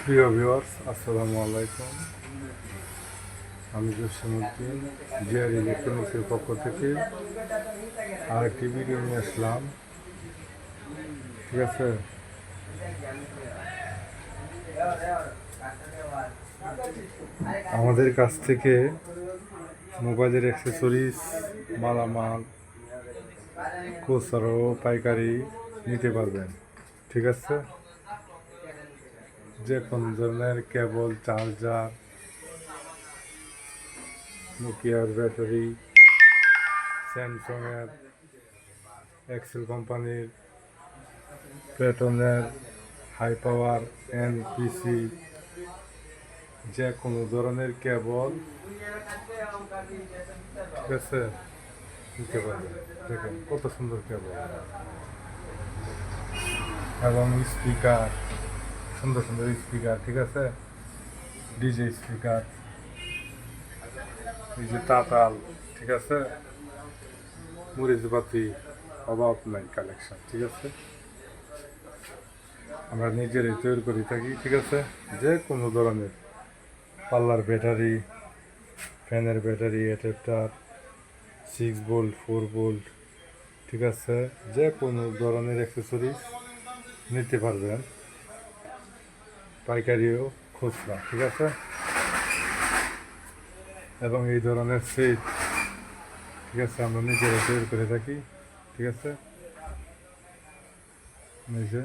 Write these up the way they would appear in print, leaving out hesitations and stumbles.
প্রিয় ভিউয়ার্স, আসসালামু আলাইকুম। আমি জসিমউদ্দিন জিআর ইলেকট্রনিক্সের পক্ষ থেকে আরেকটি ভিডিও নিয়ে আসলাম। ঠিক আছে, আমাদের কাছ থেকে মোবাইলের অ্যাক্সেসরিজ, মালামাল খুচরো পাইকারি নিতে পারবেন। ঠিক আছে, যে কোনো ধরনের কেবল, চার্জার, নোকিয়ার ব্যাটারি, স্যামসংয়ের, এক্সেল কোম্পানির, প্যাটনের হাই পাওয়ার এনপিসি, যে কোনো ধরনের কেবল, ঠিক আছে, নিতে পারবেন। দেখেন কত সুন্দর কেবল এবং স্পিকার, সুন্দর সুন্দর স্পিকার। ঠিক আছে, ডিজে স্পিকার, এই যে তাতাল, ঠিক আছে, মরিচবাতি, অভাব নাই কালেকশন। ঠিক আছে, আমরা নিজেরাই তৈরি করে থাকি। ঠিক আছে, যে কোনো ধরনের পাল্লার ব্যাটারি, ফ্যানের ব্যাটারি, অ্যাডাপ্টার, 6 ভোল্ট, 4 ভোল্ট, ঠিক আছে, যে কোনো ধরনের অ্যাক্সেসরিজ নিতে পারবেন, পাইকারিও খুচরা। ঠিক আছে, এবং এই ধরনের সেট, ঠিক আছে, আমরা নিজেরা তৈরি করে থাকি। ঠিক আছে, নিজে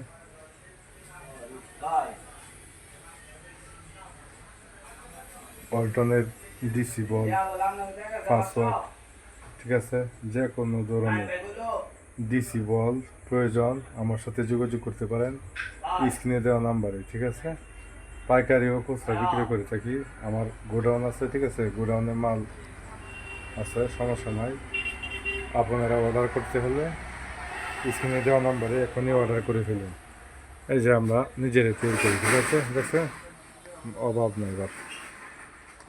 পল্টনের ডিসি বল, 5 ওয়াট। ঠিক আছে, যে কোনো ধরনের ডিসি বল প্রয়োজন আমার সাথে যোগাযোগ করতে পারেন স্ক্রিনে দেওয়া নাম্বারে। ঠিক আছে, পাইকারি ও খুচরা বিক্রি করে থাকি। আমার গোডাউন আছে। ঠিক আছে, গোডাউনে মাল আছে, সমস্যা নাই। আপনারা অর্ডার করতে হলে স্ক্রিনে দেওয়া নাম্বারে এখনই অর্ডার করে ফেলুন। এই যে আমরা নিজেরাই তৈরি করি। ঠিক আছে, দেখছে অভাব নেই বাপ,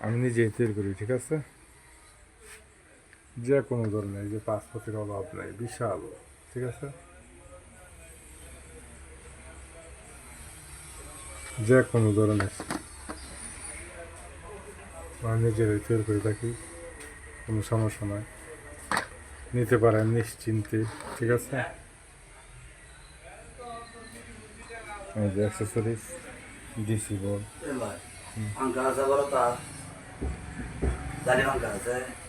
আমি নিজেই তৈরি করি। ঠিক আছে, যে কোনো ধরনের, এই যে পাসপোর্টের অভাব নেই, বিশাল। ঠিক আছে, যে কোনো ধরনের আমরা নিজেরাই তৈরি করে থাকি, কোনো সমস্যা নয়, নিতে পারেন নিশ্চিন্তে। ঠিক আছে, এই যে অ্যাক্সেসরিজ, ডিসি বল, Angka saya baru tak. Tadi angka saya.